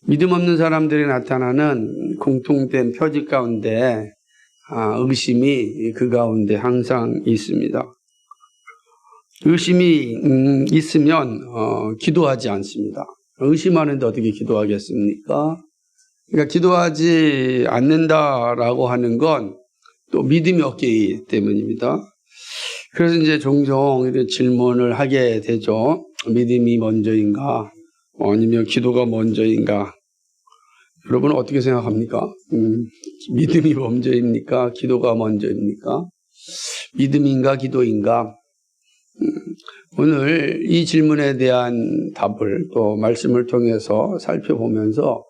믿음 없는 사람들이 나타나는 공통된 표적 가운데 의심이 그 가운데 항상 있습니다. 의심이 있으면 기도하지 않습니다. 의심하는데 어떻게 기도하겠습니까? 그러니까 기도하지 않는다라고 하는 건 또 믿음이 없기 때문입니다. 그래서 이제 종종 이런 질문을 하게 되죠. 믿음이 먼저인가? 아니면 기도가 먼저인가? 여러분은 어떻게 생각합니까? 믿음이 먼저입니까? 기도가 먼저입니까? 믿음인가? 기도인가? 오늘 이 질문에 대한 답을 또 말씀을 통해서 살펴보면서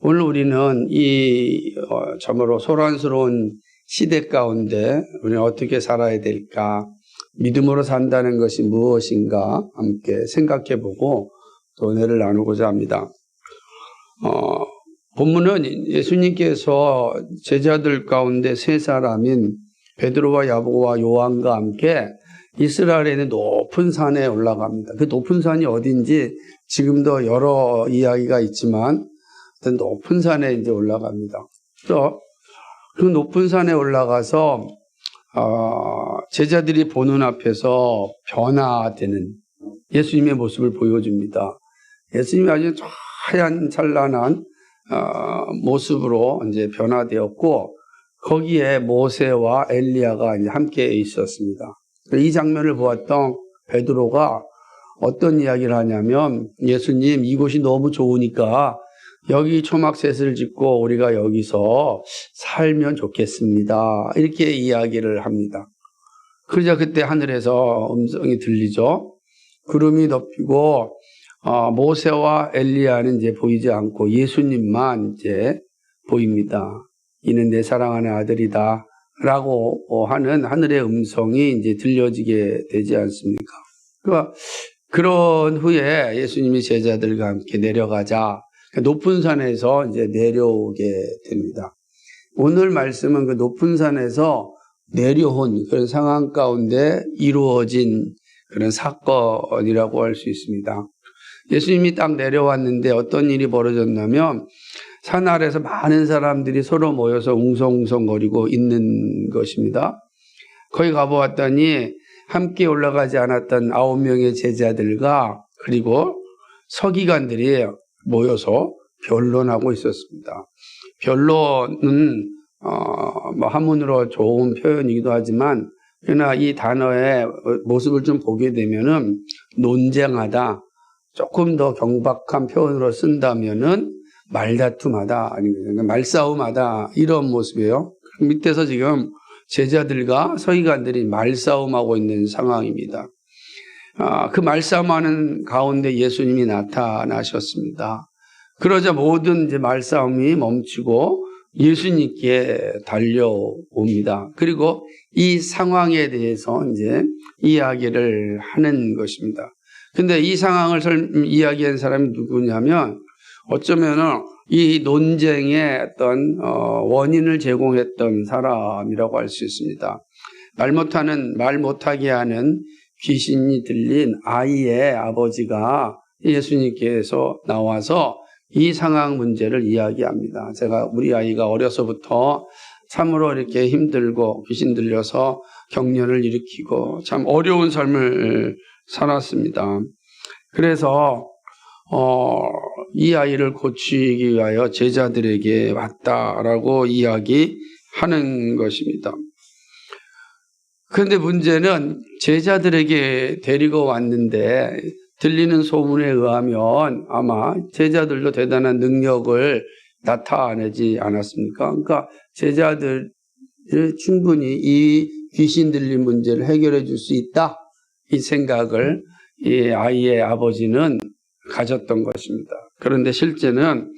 오늘 우리는 이 참으로 소란스러운 시대 가운데 우리는 어떻게 살아야 될까? 믿음으로 산다는 것이 무엇인가? 함께 생각해보고 또 은혜를 나누고자 합니다. 본문은 예수님께서 제자들 가운데 세 사람인 베드로와 야고보와 요한과 함께 이스라엘에 있는 높은 산에 올라갑니다. 그 높은 산이 어딘지 지금도 여러 이야기가 있지만 어떤 높은 산에 이제 올라갑니다. 그래서 그 높은 산에 올라가서 제자들이 보는 앞에서 변화되는 예수님의 모습을 보여줍니다. 예수님이 아주 하얀 찬란한 모습으로 이제 변화되었고 거기에 모세와 엘리야가 이제 함께 있었습니다. 이 장면을 보았던 베드로가 어떤 이야기를 하냐면 예수님 이곳이 너무 좋으니까 여기 초막셋을 짓고 우리가 여기서 살면 좋겠습니다. 이렇게 이야기를 합니다. 그러자 그때 하늘에서 음성이 들리죠. 구름이 덮이고 모세와 엘리야는 이제 보이지 않고 예수님만 이제 보입니다. 이는 내 사랑하는 아들이다 라고 하는 하늘의 음성이 이제 들려지게 되지 않습니까? 그러니까 그런 후에 예수님이 제자들과 함께 내려가자 높은 산에서 이제 내려오게 됩니다. 오늘 말씀은 그 높은 산에서 내려온 그런 상황 가운데 이루어진 그런 사건이라고 할 수 있습니다. 예수님이 딱 내려왔는데 어떤 일이 벌어졌냐면 산 아래에서 많은 사람들이 서로 모여서 웅성웅성거리고 있는 것입니다. 거기 가보았더니 함께 올라가지 않았던 9명의 제자들과 그리고 서기관들이 모여서 변론하고 있었습니다. 변론은 뭐 한문으로 좋은 표현이기도 하지만 그러나 이 단어의 모습을 좀 보게 되면은 논쟁하다, 조금 더 경박한 표현으로 쓴다면은 말다툼하다, 아니면 말싸움하다 이런 모습이에요. 밑에서 지금 제자들과 서기관들이 말싸움하고 있는 상황입니다. 그 말싸움하는 가운데 예수님이 나타나셨습니다. 그러자 모든 이제 말싸움이 멈추고 예수님께 달려옵니다. 그리고 이 상황에 대해서 이제 이야기를 하는 것입니다. 근데 이 상황을 이야기한 사람이 누구냐면 어쩌면은 이 논쟁의 어떤 원인을 제공했던 사람이라고 할 수 있습니다. 말 못하게 하는 귀신이 들린 아이의 아버지가 예수님께서 나와서 이 상황 문제를 이야기합니다. 우리 아이가 어려서부터 참으로 이렇게 힘들고 귀신 들려서 격려를 일으키고 참 어려운 삶을 살았습니다. 그래서 이 아이를 고치기 위하여 제자들에게 왔다라고 이야기하는 것입니다. 그런데 문제는 제자들에게 데리고 왔는데 들리는 소문에 의하면 아마 제자들도 대단한 능력을 나타내지 않았습니까? 그러니까 제자들이 충분히 이 귀신 들린 문제를 해결해 줄 수 있다 이 생각을 이 아이의 아버지는 가졌던 것입니다. 그런데 실제는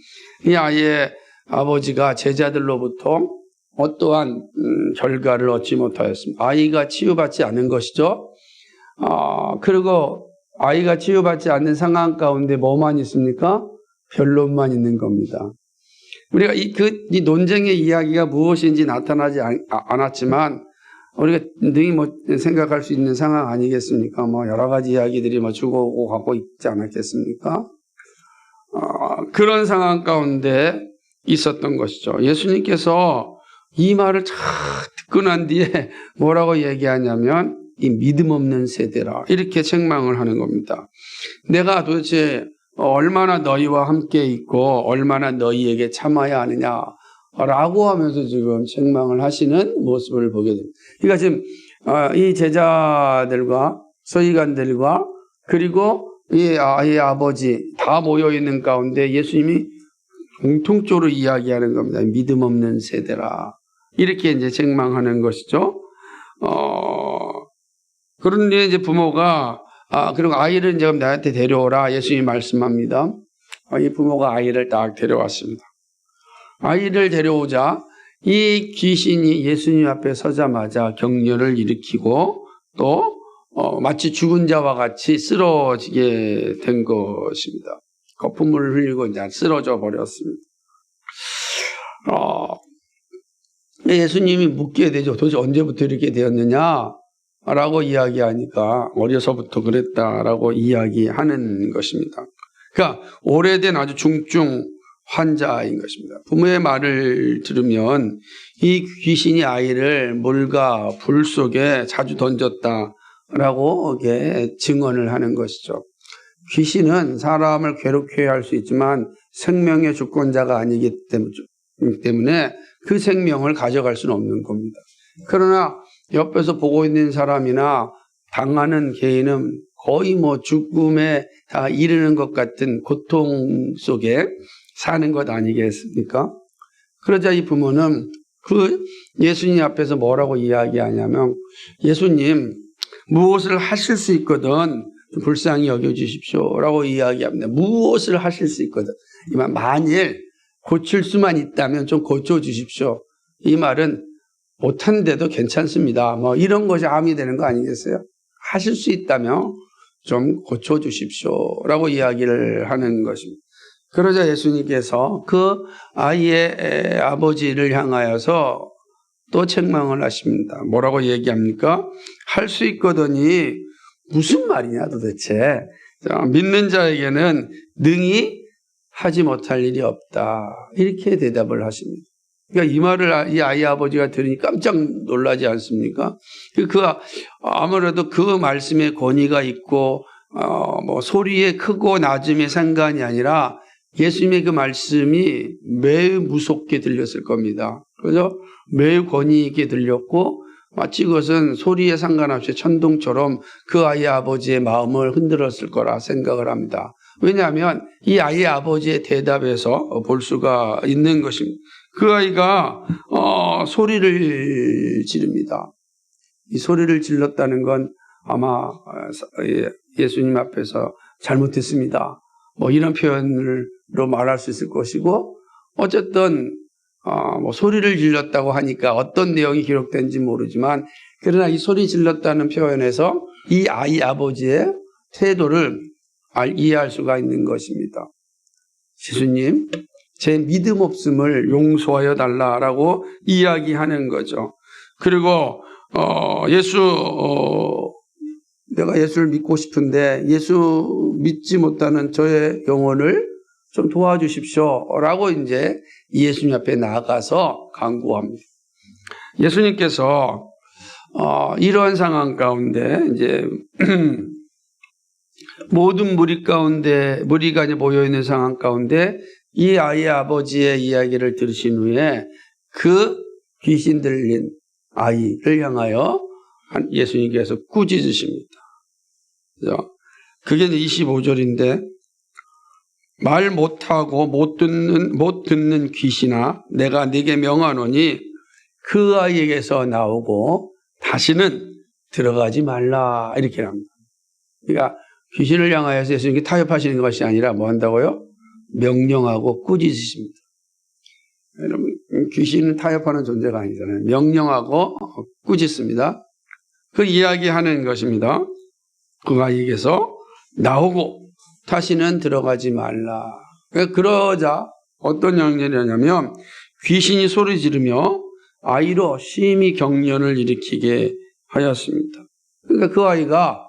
이 아이의 아버지가 제자들로부터 어떠한 결과를 얻지 못하였습니다. 아이가 치유받지 않은 것이죠. 그리고 아이가 치유받지 않는 상황 가운데 뭐만 있습니까? 변론만 있는 겁니다. 우리가 이 논쟁의 이야기가 무엇인지 나타나지 않았지만 우리가 능히 생각할 수 있는 상황 아니겠습니까? 여러 가지 이야기들이 주고오고 가고 있지 않았겠습니까? 그런 상황 가운데 있었던 것이죠. 예수님께서 이 말을 쫙 듣고 난 뒤에 뭐라고 얘기하냐면 이 믿음 없는 세대라 이렇게 책망을 하는 겁니다. 내가 도대체 얼마나 너희와 함께 있고 얼마나 너희에게 참아야 하느냐라고 하면서 지금 책망을 하시는 모습을 보게 됩니다. 그러니까 지금 이 제자들과 서기관들과 그리고 이 아이의 아버지 다 모여 있는 가운데 예수님이 공통적으로 이야기하는 겁니다. 믿음 없는 세대라 이렇게 이제 책망하는 것이죠. 그런데 이제 부모가 그리고 아이를 이제 나한테 데려오라 예수님이 말씀합니다. 이 부모가 아이를 딱 데려왔습니다. 아이를 데려오자 이 귀신이 예수님 앞에 서자마자 격려를 일으키고 또 마치 죽은 자와 같이 쓰러지게 된 것입니다. 거품을 흘리고 이제 쓰러져 버렸습니다. 예수님이 묻게 되죠. 도대체 언제부터 이렇게 되었느냐? 라고 이야기하니까 어려서부터 그랬다라고 이야기하는 것입니다. 그러니까 오래된 아주 중증 환자인 것입니다. 부모의 말을 들으면 이 귀신이 아이를 물과 불 속에 자주 던졌다라고 증언을 하는 것이죠. 귀신은 사람을 괴롭게 할 수 있지만 생명의 주권자가 아니기 때문에 그 생명을 가져갈 수는 없는 겁니다. 그러나 옆에서 보고 있는 사람이나 당하는 개인은 거의 죽음에 이르는 것 같은 고통 속에 사는 것 아니겠습니까? 그러자 이 부모는 그 예수님 앞에서 뭐라고 이야기하냐면 예수님 무엇을 하실 수 있거든 불쌍히 여겨주십시오 라고 이야기합니다. 무엇을 하실 수 있거든. 만일 고칠 수만 있다면 좀 고쳐주십시오. 이 말은 못한데도 괜찮습니다. 이런 것이 암이 되는 거 아니겠어요? 하실 수 있다면 좀 고쳐주십시오 라고 이야기를 하는 것입니다. 그러자 예수님께서 그 아이의 아버지를 향하여서 또 책망을 하십니다. 뭐라고 얘기합니까? 할 수 있거든이 무슨 말이냐 도대체. 믿는 자에게는 능히 하지 못할 일이 없다. 이렇게 대답을 하십니다. 그러니까 이 말을 이 아이 아버지가 들으니 깜짝 놀라지 않습니까? 아무래도 그 말씀에 권위가 있고, 소리의 크고 낮음의 상관이 아니라 예수님의 그 말씀이 매우 무섭게 들렸을 겁니다. 그래서 매우 권위 있게 들렸고, 마치 그것은 소리에 상관없이 천둥처럼 그 아이의 아버지의 마음을 흔들었을 거라 생각을 합니다. 왜냐하면 이 아이의 아버지의 대답에서 볼 수가 있는 것입니다. 그 아이가 소리를 지릅니다. 이 소리를 질렀다는 건 아마 예수님 앞에서 잘못했습니다. 이런 표현으로 말할 수 있을 것이고 어쨌든 소리를 질렀다고 하니까 어떤 내용이 기록된지 모르지만 그러나 이 소리 질렀다는 표현에서 이 아이 아버지의 태도를 이해할 수가 있는 것입니다. 예수님, 제 믿음 없음을 용서하여 달라라고 이야기하는 거죠. 그리고 내가 예수를 믿고 싶은데 예수 믿지 못하는 저의 영혼을 좀 도와주십시오라고 이제 예수님 앞에 나가서 간구합니다. 예수님께서 이러한 상황 가운데 이제 모든 무리가 이제 모여 있는 상황 가운데 이 아이의 아버지의 이야기를 들으신 후에 그 귀신 들린 아이를 향하여 예수님께서 꾸짖으십니다. 그게 25절인데 말 못하고 못 듣는 귀신아 내가 네게 명하노니 그 아이에게서 나오고 다시는 들어가지 말라 이렇게 합니다. 그러니까 귀신을 향하여서 예수님께 타협하시는 것이 아니라 뭐 한다고요? 명령하고 꾸짖으십니다. 여러분 귀신은 타협하는 존재가 아니잖아요. 명령하고 꾸짖습니다. 그 이야기하는 것입니다. 그 아이에게서 나오고 다시는 들어가지 말라. 그러자 어떤 양념이냐면 귀신이 소리 지르며 아이로 심히 경련을 일으키게 하였습니다. 그러니까 그 아이가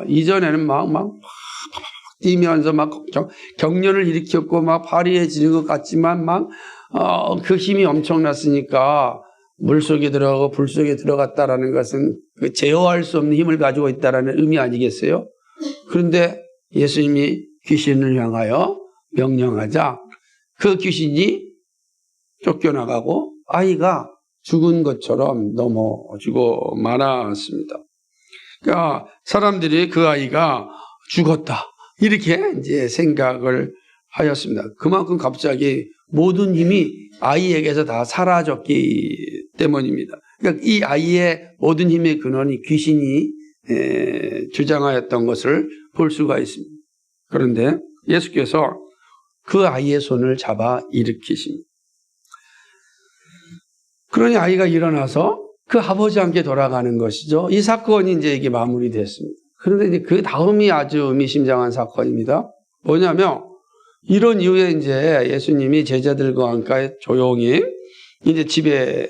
이전에는 막 뛰면서 막 경련을 일으켰고 막 파리해지는 것 같지만 막 그 힘이 엄청났으니까 물속에 들어가고 불 속에 들어갔다라는 것은 그 제어할 수 없는 힘을 가지고 있다라는 의미 아니겠어요? 그런데 예수님이 귀신을 향하여 명령하자 그 귀신이 쫓겨나가고 아이가 죽은 것처럼 넘어지고 말았습니다. 그러니까 사람들이 그 아이가 죽었다 이렇게 이제 생각을 하였습니다. 그만큼 갑자기 모든 힘이 아이에게서 다 사라졌기 때문입니다. 그러니까 이 아이의 모든 힘의 근원이 귀신이 주장하였던 것을 볼 수가 있습니다. 그런데 예수께서 그 아이의 손을 잡아 일으키십니다. 그러니 아이가 일어나서 그 아버지와 돌아가는 것이죠. 이 사건이 이제 이게 마무리됐습니다. 그런데 이제 그 다음이 아주 의미심장한 사건입니다. 뭐냐면 이런 이후에 이제 예수님이 제자들과 함께 조용히 이제 집에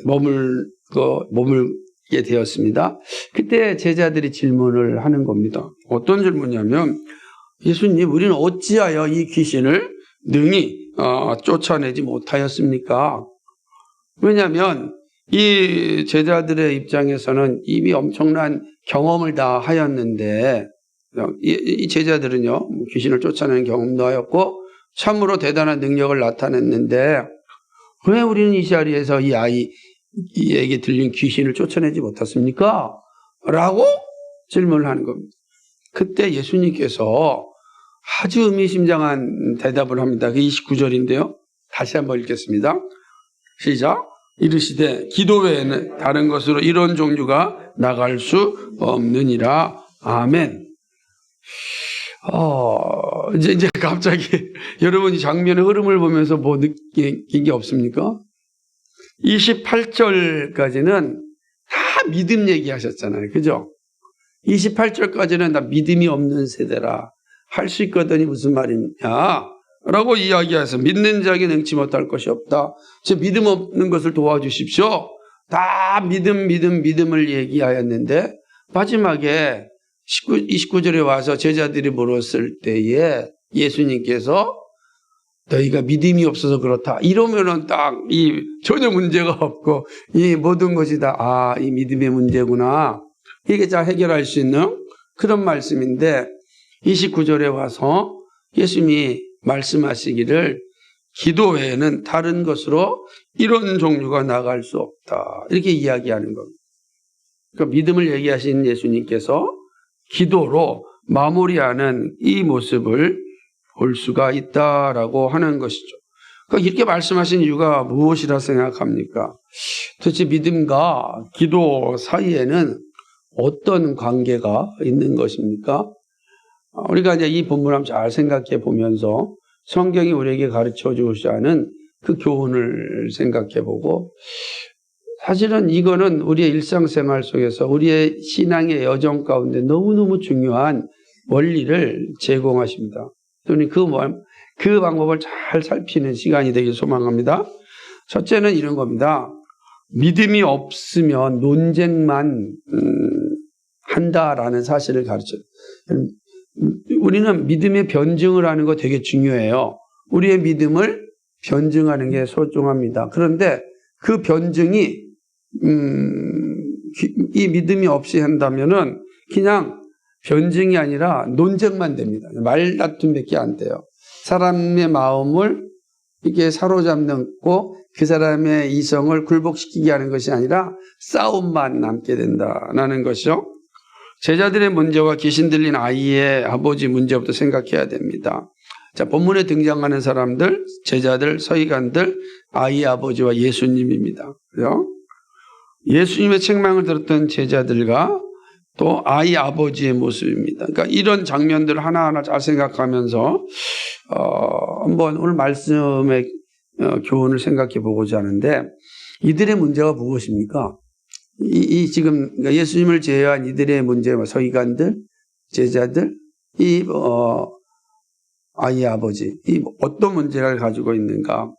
머물게 되었습니다. 그때 제자들이 질문을 하는 겁니다. 어떤 질문이냐면 예수님, 우리는 어찌하여 이 귀신을 능히 쫓아내지 못하였습니까? 왜냐하면 이 제자들의 입장에서는 이미 엄청난 경험을 다 하였는데 이 제자들은요 귀신을 쫓아내는 경험도 하였고 참으로 대단한 능력을 나타냈는데 왜 우리는 이 자리에서 이 아이에게 들린 귀신을 쫓아내지 못했습니까? 라고 질문을 하는 겁니다. 그때 예수님께서 아주 의미심장한 대답을 합니다. 그 29절인데요. 다시 한번 읽겠습니다. 시작. 이르시되 기도 외에는 다른 것으로 이런 종류가 나갈 수 없느니라. 아멘. 이제 갑자기 여러분 이 장면의 흐름을 보면서 뭐 느낀 게 없습니까? 28절까지는 다 믿음 얘기하셨잖아요. 그죠? 28절까지는 나 믿음이 없는 세대라. 할 수 있거든이 무슨 말이냐? 라고 이야기해서 믿는 자에게 능치 못할 것이 없다. 제 믿음 없는 것을 도와주십시오. 다 믿음을 얘기하였는데 마지막에 29절에 와서 제자들이 물었을 때에 예수님께서 너희가 믿음이 없어서 그렇다. 이러면은 딱 전혀 문제가 없고 이 모든 것이 다 이 믿음의 문제구나. 이게 잘 해결할 수 있는 그런 말씀인데 29절에 와서 예수님이 말씀하시기를 기도 외에는 다른 것으로 이런 종류가 나갈 수 없다. 이렇게 이야기하는 겁니다. 그러니까 믿음을 얘기하신 예수님께서 기도로 마무리하는 이 모습을 볼 수가 있다라고 하는 것이죠. 그러니까 이렇게 말씀하신 이유가 무엇이라 생각합니까? 도대체 믿음과 기도 사이에는 어떤 관계가 있는 것입니까? 우리가 이제 이 본문을 한번 잘 생각해 보면서 성경이 우리에게 가르쳐 주고자 하는 그 교훈을 생각해 보고 사실은 이거는 우리의 일상생활 속에서 우리의 신앙의 여정 가운데 너무너무 중요한 원리를 제공하십니다. 그러니 그 방법을 잘 살피는 시간이 되길 소망합니다. 첫째는 이런 겁니다. 믿음이 없으면 논쟁만 한다라는 사실을 가르쳐요. 우리는 믿음의 변증을 하는 거 되게 중요해요. 우리의 믿음을 변증하는 게 소중합니다. 그런데 그 변증이 이 믿음이 없이 한다면은 그냥 변증이 아니라 논쟁만 됩니다. 말다툼밖에 안 돼요. 사람의 마음을 이렇게 사로잡고 그 사람의 이성을 굴복시키게 하는 것이 아니라 싸움만 남게 된다는 것이죠. 제자들의 문제와 귀신 들린 아이의 아버지 문제부터 생각해야 됩니다. 자, 본문에 등장하는 사람들, 제자들, 서기관들, 아이의 아버지와 예수님입니다. 그죠? 예수님의 책망을 들었던 제자들과 또 아이 아버지의 모습입니다. 그러니까 이런 장면들을 하나하나 잘 생각하면서 한번 오늘 말씀의 교훈을 생각해 보고자 하는데 이들의 문제가 무엇입니까? 지금 예수님을 제외한 이들의 문제와 서기관들, 제자들, 아이의 아버지, 어떤 문제를 가지고 있는가?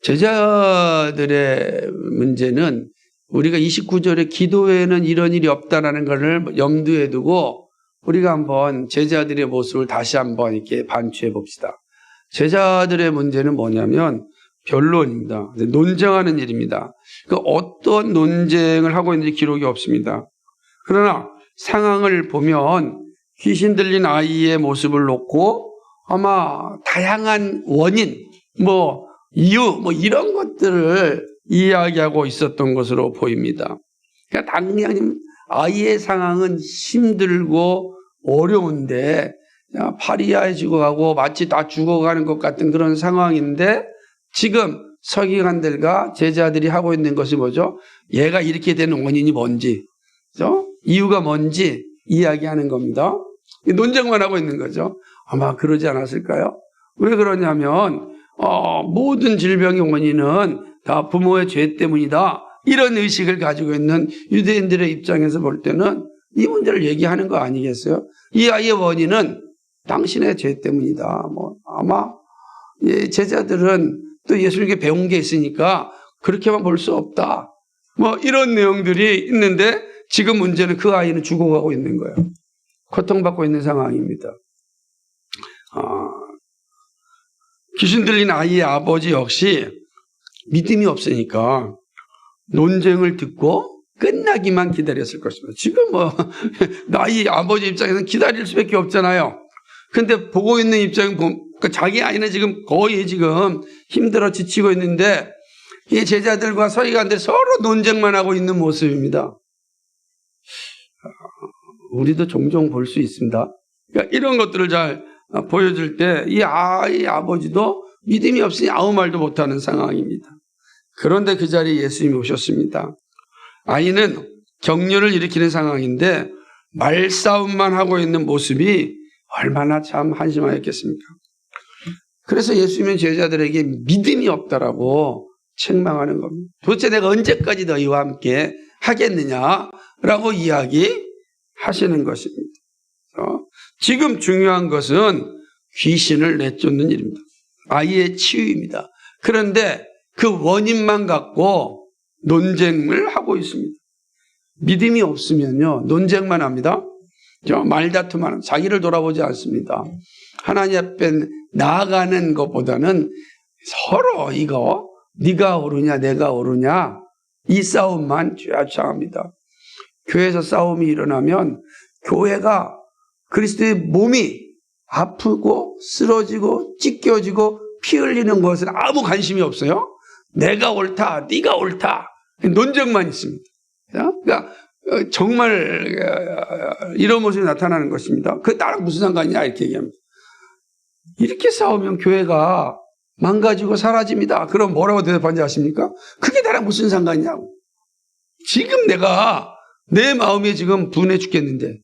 제자들의 문제는 우리가 29절에 기도에는 이런 일이 없다라는 것을 염두에 두고 우리가 한번 제자들의 모습을 다시 한번 이렇게 반추해 봅시다. 제자들의 문제는 뭐냐면 변론입니다. 논쟁하는 일입니다. 어떤 논쟁을 하고 있는지 기록이 없습니다. 그러나 상황을 보면 귀신 들린 아이의 모습을 놓고 아마 다양한 원인, 이유, 이런 것들을 이야기하고 있었던 것으로 보입니다. 그러니까 당연히 아이의 상황은 힘들고 어려운데 파리하에 죽어가고 마치 다 죽어가는 것 같은 그런 상황인데 지금 서기관들과 제자들이 하고 있는 것이 뭐죠? 얘가 이렇게 되는 원인이 뭔지, 그렇죠? 이유가 뭔지 이야기하는 겁니다. 논쟁만 하고 있는 거죠. 아마 그러지 않았을까요? 왜 그러냐면 모든 질병의 원인은 다 부모의 죄 때문이다. 이런 의식을 가지고 있는 유대인들의 입장에서 볼 때는 이 문제를 얘기하는 거 아니겠어요? 이 아이의 원인은 당신의 죄 때문이다. 아마 제자들은 또 예수님께 배운 게 있으니까 그렇게만 볼 수 없다. 이런 내용들이 있는데 지금 문제는 그 아이는 죽어가고 있는 거예요. 고통받고 있는 상황입니다. 귀신 들린 아이의 아버지 역시 믿음이 없으니까 논쟁을 듣고 끝나기만 기다렸을 것입니다. 지금 나이 아버지 입장에서는 기다릴 수밖에 없잖아요. 근데 보고 있는 입장은 자기 아이는 지금 거의 지금 힘들어 지치고 있는데 이 제자들과 서기관들이 서로 논쟁만 하고 있는 모습입니다. 우리도 종종 볼 수 있습니다. 그러니까 이런 것들을 잘 보여줄 때 이 아이 아버지도 믿음이 없으니 아무 말도 못하는 상황입니다. 그런데 그 자리에 예수님이 오셨습니다. 아이는 격려를 일으키는 상황인데 말싸움만 하고 있는 모습이 얼마나 참 한심하였겠습니까? 그래서 예수님은 제자들에게 믿음이 없다라고 책망하는 겁니다. 도대체 내가 언제까지 너희와 함께 하겠느냐라고 이야기하시는 것입니다. 지금 중요한 것은 귀신을 내쫓는 일입니다. 아이의 치유입니다. 그런데 그 원인만 갖고 논쟁을 하고 있습니다. 믿음이 없으면요, 논쟁만 합니다. 말다툼만 합니다. 자기를 돌아보지 않습니다. 하나님 앞에 나아가는 것보다는 서로 이거 네가 옳으냐 내가 옳으냐 이 싸움만 쥐어짜합니다. 교회에서 싸움이 일어나면 교회가 그리스도의 몸이 아프고 쓰러지고 찢겨지고 피 흘리는 것은 아무 관심이 없어요. 내가 옳다, 네가 옳다. 논쟁만 있습니다. 그러니까 정말 이런 모습이 나타나는 것입니다. 그 나랑 무슨 상관이냐 이렇게 얘기합니다. 이렇게 싸우면 교회가 망가지고 사라집니다. 그럼 뭐라고 대답하는지 아십니까? 그게 나랑 무슨 상관이냐고. 지금 내가 내 마음이 지금 분해 죽겠는데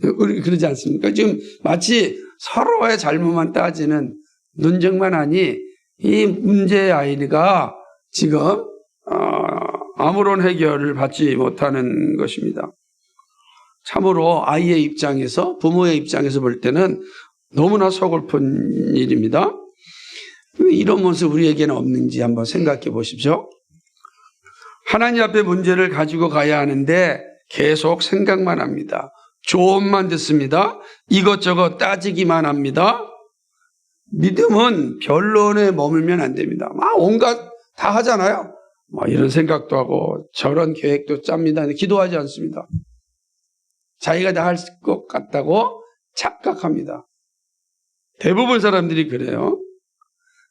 그러지 않습니까? 지금 마치 서로의 잘못만 따지는 논쟁만 하니 이 문제의 아이가 지금 아무런 해결을 받지 못하는 것입니다. 참으로 아이의 입장에서 부모의 입장에서 볼 때는 너무나 서글픈 일입니다. 이런 모습 우리에게는 없는지 한번 생각해 보십시오. 하나님 앞에 문제를 가지고 가야 하는데 계속 생각만 합니다. 조언만 듣습니다. 이것저것 따지기만 합니다. 믿음은 변론에 머물면 안 됩니다. 온갖 다 하잖아요. 이런 생각도 하고 저런 계획도 짭니다. 기도하지 않습니다. 자기가 다 할 것 같다고 착각합니다. 대부분 사람들이 그래요.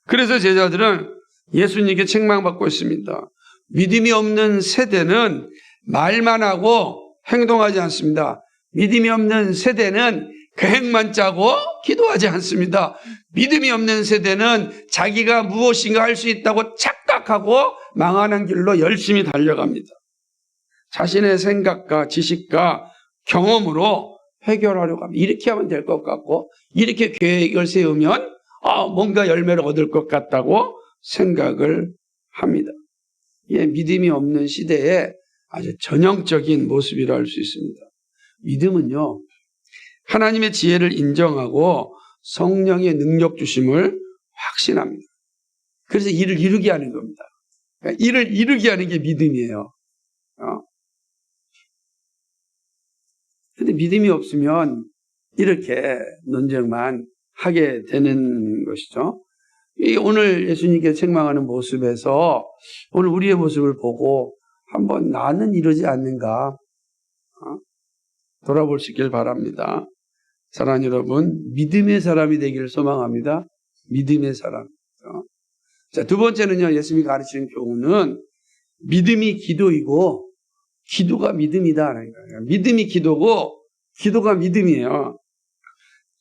그래서 제자들은 예수님께 책망받고 있습니다. 믿음이 없는 세대는 말만 하고 행동하지 않습니다. 믿음이 없는 세대는 계획만 짜고 기도하지 않습니다. 믿음이 없는 세대는 자기가 무엇인가 할 수 있다고 착각하고 망하는 길로 열심히 달려갑니다. 자신의 생각과 지식과 경험으로 해결하려고 합니다. 이렇게 하면 될 것 같고 이렇게 계획을 세우면 뭔가 열매를 얻을 것 같다고 생각을 합니다. 이게 믿음이 없는 시대에 아주 전형적인 모습이라 할 수 있습니다. 믿음은요, 하나님의 지혜를 인정하고 성령의 능력 주심을 확신합니다. 그래서 일을 이루게 하는 겁니다. 그러니까 일을 이루게 하는 게 믿음이에요. 근데 믿음이 없으면 이렇게 논쟁만 하게 되는 것이죠. 오늘 예수님께 책망하는 모습에서 오늘 우리의 모습을 보고 한번 나는 이러지 않는가 돌아볼 수 있길 바랍니다. 사랑하는 여러분, 믿음의 사람이 되기를 소망합니다. 믿음의 사람. 자, 두 번째는요, 예수님이 가르치는 교훈은 믿음이 기도이고 기도가 믿음이다. 믿음이 기도고 기도가 믿음이에요.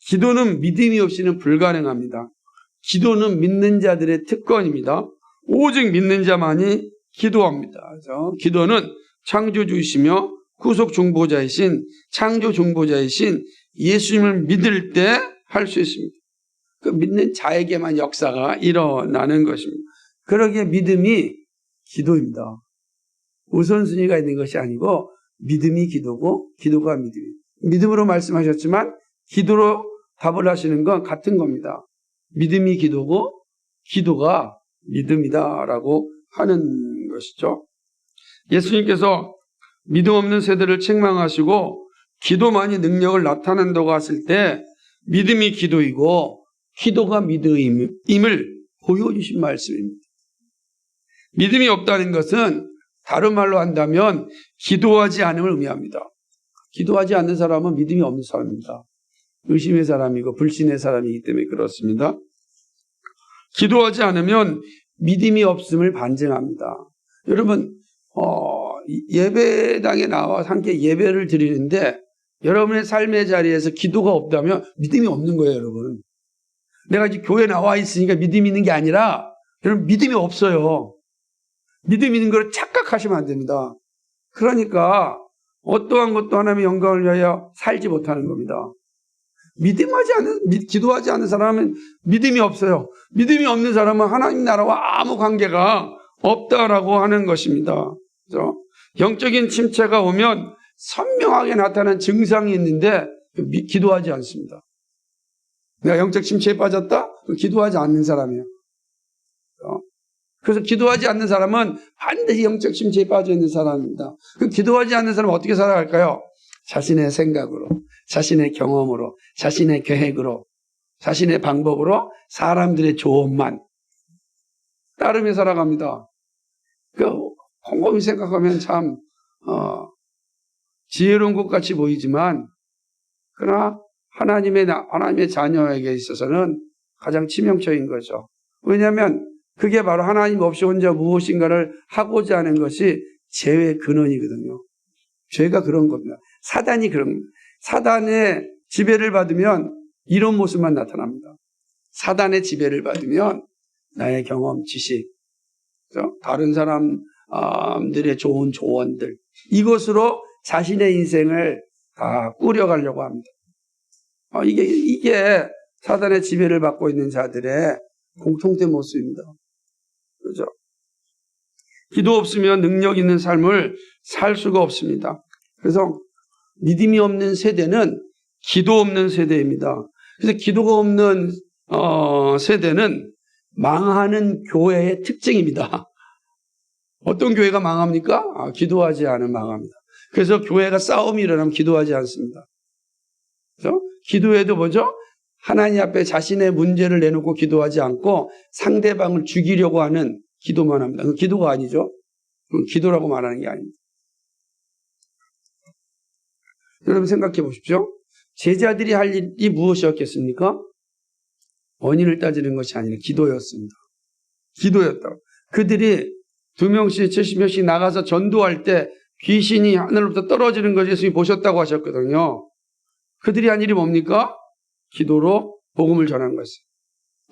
기도는 믿음이 없이는 불가능합니다. 기도는 믿는 자들의 특권입니다. 오직 믿는 자만이 기도합니다. 그래서 기도는 창조주이시며 구속 중보자이신 창조 중보자이신 예수님을 믿을 때 할 수 있습니다. 그 믿는 자에게만 역사가 일어나는 것입니다. 그러기에 믿음이 기도입니다. 우선순위가 있는 것이 아니고 믿음이 기도고 기도가 믿음입니다. 믿음으로 말씀하셨지만 기도로 답을 하시는 건 같은 겁니다. 믿음이 기도고 기도가 믿음이다라고 하는 것이죠. 예수님께서 믿음 없는 세대를 책망하시고 기도만이 능력을 나타낸다고 하실 때 믿음이 기도이고 기도가 믿음임을 보여주신 말씀입니다. 믿음이 없다는 것은 다른 말로 한다면 기도하지 않음을 의미합니다. 기도하지 않는 사람은 믿음이 없는 사람입니다. 의심의 사람이고 불신의 사람이기 때문에 그렇습니다. 기도하지 않으면 믿음이 없음을 반증합니다. 여러분 예배당에 나와 함께 예배를 드리는데 여러분의 삶의 자리에서 기도가 없다면 믿음이 없는 거예요, 여러분. 내가 이제 교회에 나와 있으니까 믿음이 있는 게 아니라 여러분 믿음이 없어요. 믿음이 있는 걸 착각하시면 안 됩니다. 그러니까 어떠한 것도 하나님의 영광을 위하여 살지 못하는 겁니다. 기도하지 않는 사람은 믿음이 없어요. 믿음이 없는 사람은 하나님 나라와 아무 관계가 없다라고 하는 것입니다. 그렇죠? 영적인 침체가 오면 선명하게 나타나는 증상이 있는데 기도하지 않습니다. 내가 영적 침체에 빠졌다? 기도하지 않는 사람이에요. 그래서 기도하지 않는 사람은 반드시 영적 침체에 빠져 있는 사람입니다. 그 기도하지 않는 사람은 어떻게 살아갈까요? 자신의 생각으로, 자신의 경험으로, 자신의 계획으로, 자신의 방법으로 사람들의 조언만 따르며 살아갑니다. 곰곰이 생각하면 참 지혜로운 것 같이 보이지만 그러나 하나님의 자녀에게 있어서는 가장 치명적인 거죠. 왜냐하면 그게 바로 하나님 없이 혼자 무엇인가를 하고자 하는 것이 죄의 근원이거든요. 죄가 그런 겁니다. 사단이 그런 겁니다. 사단의 지배를 받으면 이런 모습만 나타납니다. 사단의 지배를 받으면 나의 경험, 지식, 다른 사람들의 좋은 조언들, 이것으로 자신의 인생을 다 꾸려가려고 합니다. 이게 사단의 지배를 받고 있는 자들의 공통된 모습입니다. 그렇죠? 기도 없으면 능력 있는 삶을 살 수가 없습니다. 그래서 믿음이 없는 세대는 기도 없는 세대입니다. 그래서 기도가 없는 세대는 망하는 교회의 특징입니다. 어떤 교회가 망합니까? 기도하지 않으면 망합니다. 그래서 교회가 싸움이 일어나면 기도하지 않습니다. 그래서 기도에도 뭐죠? 하나님 앞에 자신의 문제를 내놓고 기도하지 않고 상대방을 죽이려고 하는 기도만 합니다. 그건 기도가 아니죠. 그건 기도라고 말하는 게 아닙니다. 여러분 생각해 보십시오. 제자들이 할 일이 무엇이었겠습니까? 원인을 따지는 것이 아니라 기도였습니다. 기도였다고. 그들이 2명씩 70명씩 나가서 전도할 때 귀신이 하늘로부터 떨어지는 것을 예수님이 보셨다고 하셨거든요. 그들이 한 일이 뭡니까? 기도로 복음을 전한 것이에요.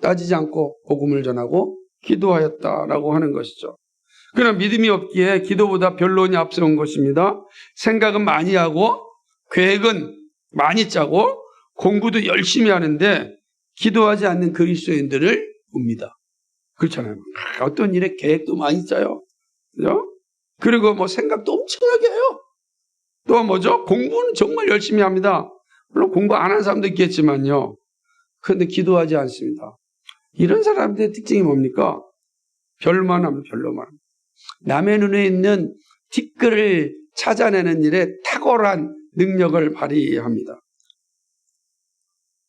따지지 않고 복음을 전하고 기도하였다라고 하는 것이죠. 그러나 믿음이 없기에 기도보다 변론이 앞서온 것입니다. 생각은 많이 하고 계획은 많이 짜고 공부도 열심히 하는데 기도하지 않는 그리스도인들을 봅니다. 그렇잖아요. 어떤 일에 계획도 많이 짜요. 그죠? 그리고 뭐 생각도 엄청나게 해요. 또 뭐죠? 공부는 정말 열심히 합니다. 물론 공부 안 하는 사람도 있겠지만요. 그런데 기도하지 않습니다. 이런 사람들의 특징이 뭡니까? 별만 하면 별로만 합니다. 남의 눈에 있는 티끌을 찾아내는 일에 탁월한 능력을 발휘합니다.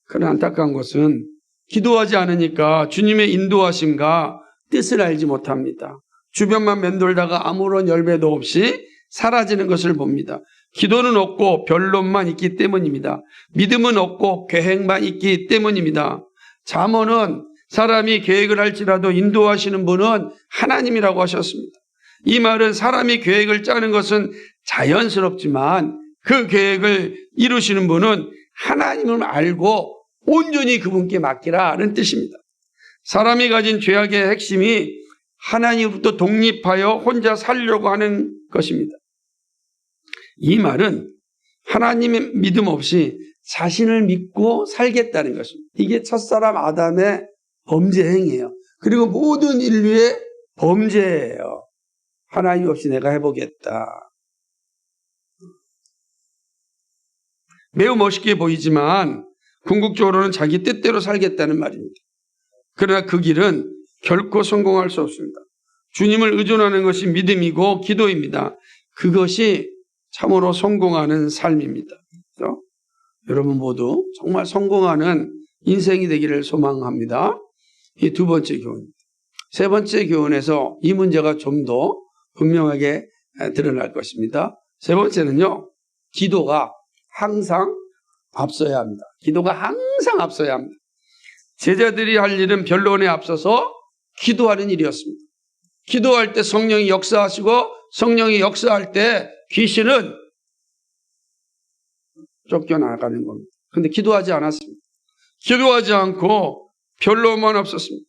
그러나 안타까운 것은 기도하지 않으니까 주님의 인도하심과 뜻을 알지 못합니다. 주변만 맴돌다가 아무런 열매도 없이 사라지는 것을 봅니다. 기도는 없고 변론만 있기 때문입니다. 믿음은 없고 계획만 있기 때문입니다. 잠언은 사람이 계획을 할지라도 인도하시는 분은 하나님이라고 하셨습니다. 이 말은 사람이 계획을 짜는 것은 자연스럽지만 그 계획을 이루시는 분은 하나님을 알고 온전히 그분께 맡기라는 뜻입니다. 사람이 가진 죄악의 핵심이 하나님으로부터 독립하여 혼자 살려고 하는 것입니다. 이 말은 하나님의 믿음 없이 자신을 믿고 살겠다는 것입니다. 이게 첫사람 아담의 범죄 행위예요. 그리고 모든 인류의 범죄예요. 하나님 없이 내가 해보겠다. 매우 멋있게 보이지만 궁극적으로는 자기 뜻대로 살겠다는 말입니다. 그러나 그 길은 결코 성공할 수 없습니다. 주님을 의존하는 것이 믿음이고 기도입니다. 그것이 참으로 성공하는 삶입니다. 그렇죠? 여러분 모두 정말 성공하는 인생이 되기를 소망합니다. 이 두 번째 교훈입니다. 세 번째 교훈에서 이 문제가 좀 더 분명하게 드러날 것입니다. 세 번째는요, 기도가 항상 앞서야 합니다. 기도가 항상 앞서야 합니다. 제자들이 할 일은 변론에 앞서서 기도하는 일이었습니다. 기도할 때 성령이 역사하시고 성령이 역사할 때 귀신은 쫓겨나가는 겁니다. 그런데 기도하지 않았습니다. 기도하지 않고 변론만 없었습니다.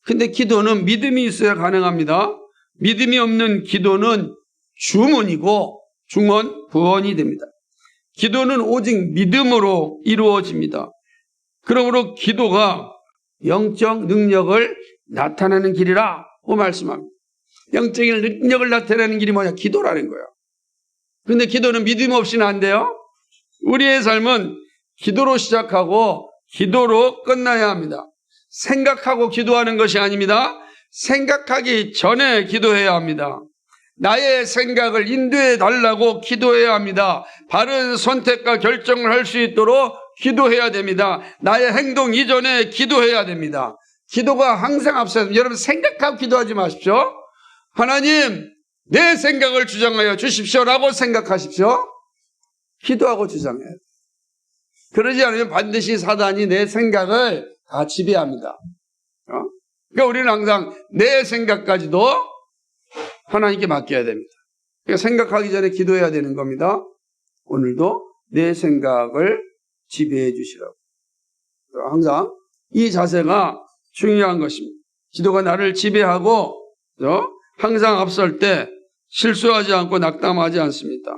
근데 기도는 믿음이 있어야 가능합니다. 믿음이 없는 기도는 주문이고 부원이 됩니다. 기도는 오직 믿음으로 이루어집니다. 그러므로 기도가 영적 능력을 나타내는 길이라고 말씀합니다. 영적인 능력을 나타내는 길이 뭐냐? 기도라는 거예요. 그런데 기도는 믿음 없이는 안 돼요. 우리의 삶은 기도로 시작하고 기도로 끝나야 합니다. 생각하고 기도하는 것이 아닙니다. 생각하기 전에 기도해야 합니다. 나의 생각을 인도해 달라고 기도해야 합니다. 바른 선택과 결정을 할 수 있도록 기도해야 됩니다. 나의 행동 이전에 기도해야 됩니다. 기도가 항상 앞서서 여러분 생각하고 기도하지 마십시오. 하나님 내 생각을 주장하여 주십시오라고 생각하십시오. 기도하고 주장해야 돼요. 그러지 않으면 반드시 사단이 내 생각을 다 지배합니다. 그러니까 우리는 항상 내 생각까지도 하나님께 맡겨야 됩니다. 그러니까 생각하기 전에 기도해야 되는 겁니다. 오늘도 내 생각을 지배해 주시라고. 항상 이 자세가 중요한 것입니다. 기도가 나를 지배하고 항상 앞설 때 실수하지 않고 낙담하지 않습니다.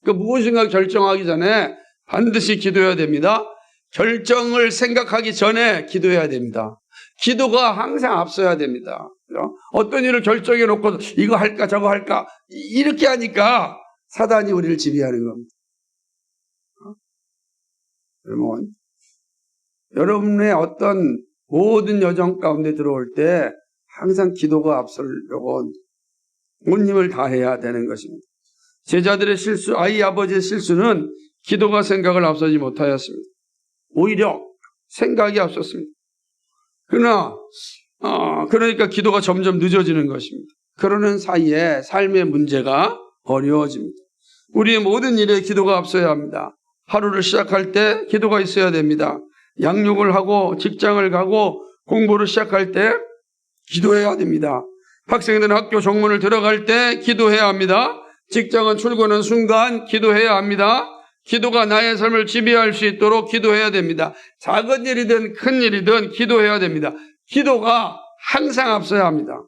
그러니까 무엇인가 결정하기 전에 반드시 기도해야 됩니다. 결정을 생각하기 전에 기도해야 됩니다. 기도가 항상 앞서야 됩니다. 어떤 일을 결정해 놓고 이거 할까 저거 할까 이렇게 하니까 사단이 우리를 지배하는 겁니다. 여러분, 여러분의 어떤 모든 여정 가운데 들어올 때 항상 기도가 앞서려고 온 힘을 다해야 되는 것입니다. 제자들의 실수, 아이 아버지의 실수는 기도가 생각을 앞서지 못하였습니다. 오히려 생각이 앞섰습니다. 그러니까 기도가 점점 늦어지는 것입니다. 그러는 사이에 삶의 문제가 어려워집니다. 우리의 모든 일에 기도가 앞서야 합니다. 하루를 시작할 때 기도가 있어야 됩니다. 양육을 하고 직장을 가고 공부를 시작할 때 기도해야 됩니다. 학생들은 학교 정문을 들어갈 때 기도해야 합니다. 직장은 출근하는 순간 기도해야 합니다. 기도가 나의 삶을 지배할 수 있도록 기도해야 됩니다. 작은 일이든 큰 일이든 기도해야 됩니다. 기도가 항상 앞서야 합니다.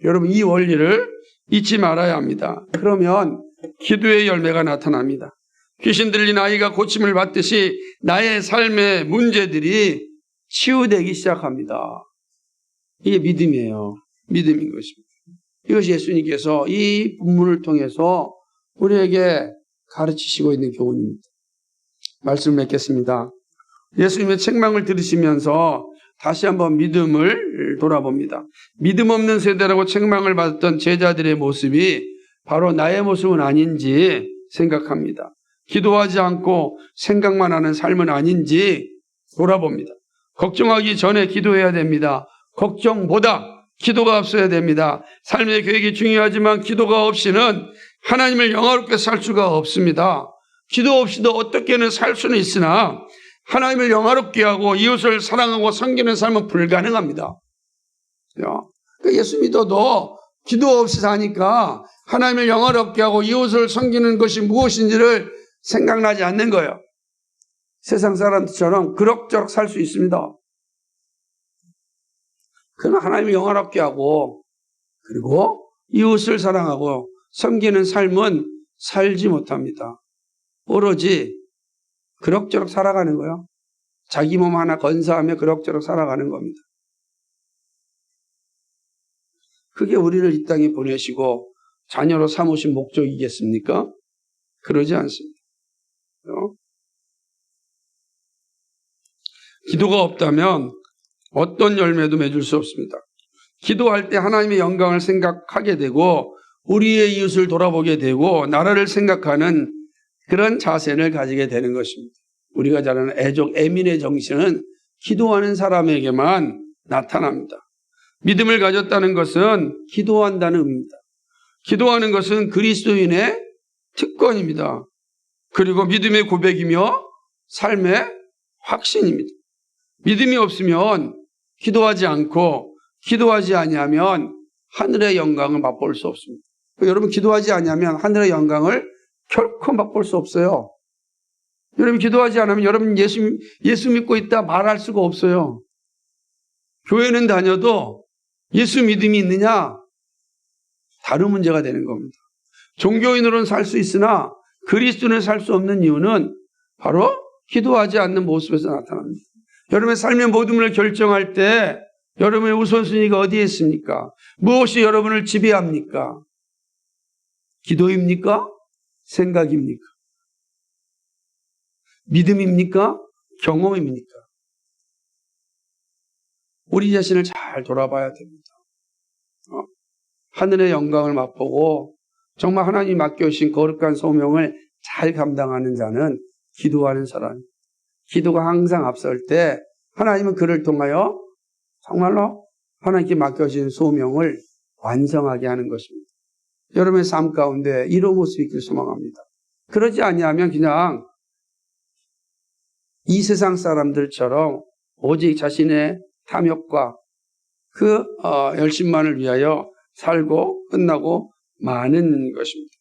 여러분 이 원리를 잊지 말아야 합니다. 그러면 기도의 열매가 나타납니다. 귀신 들린 아이가 고침을 받듯이 나의 삶의 문제들이 치유되기 시작합니다. 이게 믿음이에요. 믿음인 것입니다. 이것이 예수님께서 이 본문을 통해서 우리에게 가르치시고 있는 교훈입니다. 말씀을 맺겠습니다. 예수님의 책망을 들으시면서 다시 한번 믿음을 돌아봅니다. 믿음 없는 세대라고 책망을 받았던 제자들의 모습이 바로 나의 모습은 아닌지 생각합니다. 기도하지 않고 생각만 하는 삶은 아닌지 돌아봅니다. 걱정하기 전에 기도해야 됩니다. 걱정보다 기도가 앞서야 됩니다. 삶의 계획이 중요하지만 기도가 없이는 하나님을 영화롭게 살 수가 없습니다. 기도 없이도 어떻게는 살 수는 있으나 하나님을 영화롭게 하고 이웃을 사랑하고 섬기는 삶은 불가능합니다. 예수 믿어도 기도 없이 사니까 하나님을 영화롭게 하고 이웃을 섬기는 것이 무엇인지를 생각나지 않는 거예요. 세상 사람들처럼 그럭저럭 살 수 있습니다. 그러나 하나님을 영화롭게 하고 그리고 이웃을 사랑하고 섬기는 삶은 살지 못합니다. 오로지 그럭저럭 살아가는 거예요. 자기 몸 하나 건사하며 그럭저럭 살아가는 겁니다. 그게 우리를 이 땅에 보내시고 자녀로 삼으신 목적이겠습니까? 그러지 않습니다. 기도가 없다면 어떤 열매도 맺을 수 없습니다. 기도할 때 하나님의 영광을 생각하게 되고 우리의 이웃을 돌아보게 되고 나라를 생각하는 그런 자세를 가지게 되는 것입니다. 우리가 잘 아는 애족, 애민의 정신은 기도하는 사람에게만 나타납니다. 믿음을 가졌다는 것은 기도한다는 의미입니다. 기도하는 것은 그리스도인의 특권입니다. 그리고 믿음의 고백이며 삶의 확신입니다. 믿음이 없으면 기도하지 않고 기도하지 아니하면 하늘의 영광을 맛볼 수 없습니다. 여러분 기도하지 아니하면 하늘의 영광을 결코 맛볼 수 없어요. 여러분 기도하지 않으면 여러분 예수 믿고 있다 말할 수가 없어요. 교회는 다녀도 예수 믿음이 있느냐? 다른 문제가 되는 겁니다. 종교인으로는 살 수 있으나 그리스도인은 살 수 없는 이유는 바로 기도하지 않는 모습에서 나타납니다. 여러분의 삶의 모든 것을 결정할 때 여러분의 우선순위가 어디에 있습니까? 무엇이 여러분을 지배합니까? 기도입니까? 생각입니까? 믿음입니까? 경험입니까? 우리 자신을 잘 돌아봐야 됩니다. 하늘의 영광을 맛보고 정말 하나님이 맡겨주신 거룩한 소명을 잘 감당하는 자는 기도하는 사람. 기도가 항상 앞설 때 하나님은 그를 통하여 정말로 하나님께 맡겨진 소명을 완성하게 하는 것입니다. 여러분의 삶 가운데 이런 모습이 있길 소망합니다. 그러지 아니하면 그냥 이 세상 사람들처럼 오직 자신의 탐욕과 그 열심만을 위하여 살고 끝나고 마는 것입니다.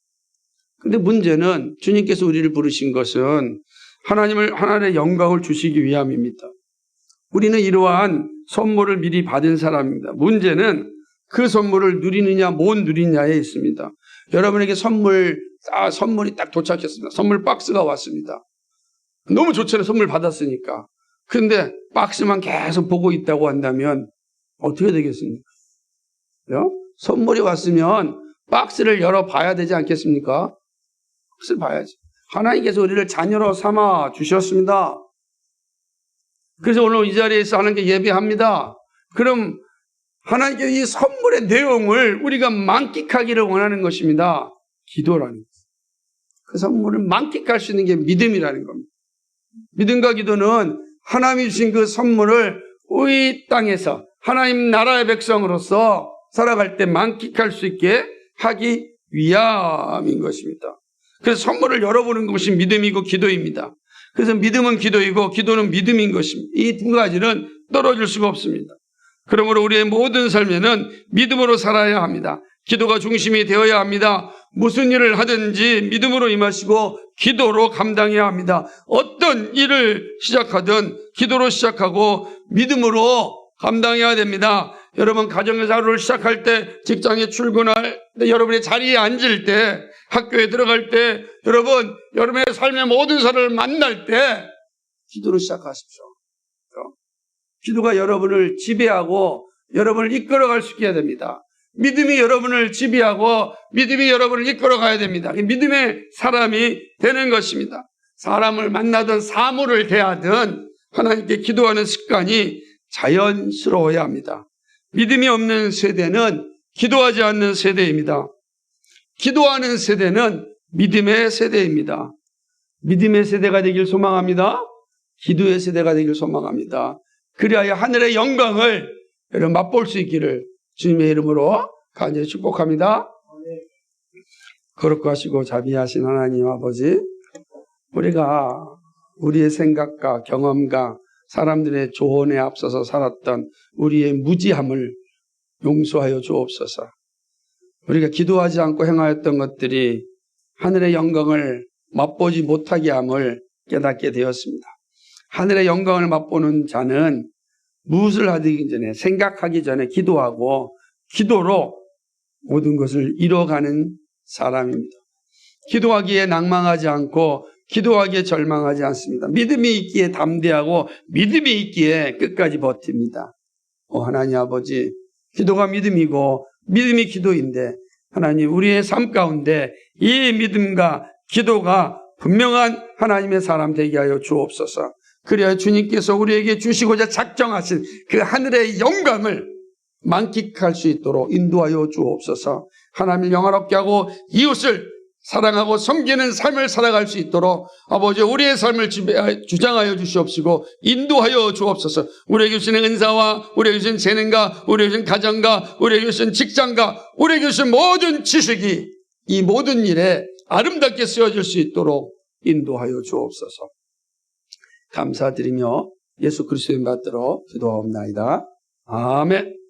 그런데 문제는 주님께서 우리를 부르신 것은 하나님의 영광을 주시기 위함입니다. 우리는 이러한 선물을 미리 받은 사람입니다. 문제는 그 선물을 누리느냐 못 누리느냐에 있습니다. 여러분에게 선물이 딱 도착했습니다. 선물 박스가 왔습니다. 너무 좋잖아요. 선물 받았으니까. 그런데 박스만 계속 보고 있다고 한다면 어떻게 되겠습니까? 선물이 왔으면 박스를 열어봐야 되지 않겠습니까? 박스를 봐야지. 하나님께서 우리를 자녀로 삼아 주셨습니다. 그래서 오늘 이 자리에서 하나님께 예배합니다. 그럼 하나님께서 이 선물의 내용을 우리가 만끽하기를 원하는 것입니다. 기도라는 것. 그 선물을 만끽할 수 있는 게 믿음이라는 겁니다. 믿음과 기도는 하나님이 주신 그 선물을 이 땅에서 하나님 나라의 백성으로서 살아갈 때 만끽할 수 있게 하기 위함인 것입니다. 그래서 선물을 열어보는 것이 믿음이고 기도입니다. 그래서 믿음은 기도이고 기도는 믿음인 것입니다. 이 두 가지는 떨어질 수가 없습니다. 그러므로 우리의 모든 삶에는 믿음으로 살아야 합니다. 기도가 중심이 되어야 합니다. 무슨 일을 하든지 믿음으로 임하시고 기도로 감당해야 합니다. 어떤 일을 시작하든 기도로 시작하고 믿음으로 감당해야 됩니다. 여러분 가정에서 하루를 시작할 때, 직장에 출근할 때, 여러분의 자리에 앉을 때, 학교에 들어갈 때, 여러분의 삶의 모든 사람을 만날 때 기도로 시작하십시오. 기도가 여러분을 지배하고 여러분을 이끌어갈 수 있게 해야 됩니다. 믿음이 여러분을 지배하고 믿음이 여러분을 이끌어가야 됩니다. 믿음의 사람이 되는 것입니다. 사람을 만나든 사물을 대하든 하나님께 기도하는 습관이 자연스러워야 합니다. 믿음이 없는 세대는 기도하지 않는 세대입니다. 기도하는 세대는 믿음의 세대입니다. 믿음의 세대가 되길 소망합니다. 기도의 세대가 되길 소망합니다. 그리하여 하늘의 영광을 여러분 맛볼 수 있기를 주님의 이름으로 간절히 축복합니다. 거룩하시고 자비하신 하나님 아버지, 우리가 우리의 생각과 경험과 사람들의 조언에 앞서서 살았던 우리의 무지함을 용서하여 주옵소서. 우리가 기도하지 않고 행하였던 것들이 하늘의 영광을 맛보지 못하게 함을 깨닫게 되었습니다. 하늘의 영광을 맛보는 자는 무엇을 하기 전에, 생각하기 전에 기도하고 기도로 모든 것을 이뤄가는 사람입니다. 기도하기에 낭망하지 않고 기도하기에 절망하지 않습니다. 믿음이 있기에 담대하고 믿음이 있기에 끝까지 버팁니다. 하나님 아버지, 기도가 믿음이고 믿음이 기도인데 하나님, 우리의 삶 가운데 이 믿음과 기도가 분명한 하나님의 사람 되게 하여 주옵소서. 그래야 주님께서 우리에게 주시고자 작정하신 그 하늘의 영광을 만끽할 수 있도록 인도하여 주옵소서. 하나님을 영화롭게 하고 이웃을 사랑하고 섬기는 삶을 살아갈 수 있도록 아버지, 우리의 삶을 주장하여 주시옵시고 인도하여 주옵소서. 우리에게 주시는 은사와 우리에게 주신 재능과 우리에게 주신 가정과 우리에게 주신 직장과 우리에게 주신 모든 지식이 이 모든 일에 아름답게 쓰여질 수 있도록 인도하여 주옵소서. 감사드리며 예수 그리스도의 이름 받들어 기도하옵나이다. 아멘.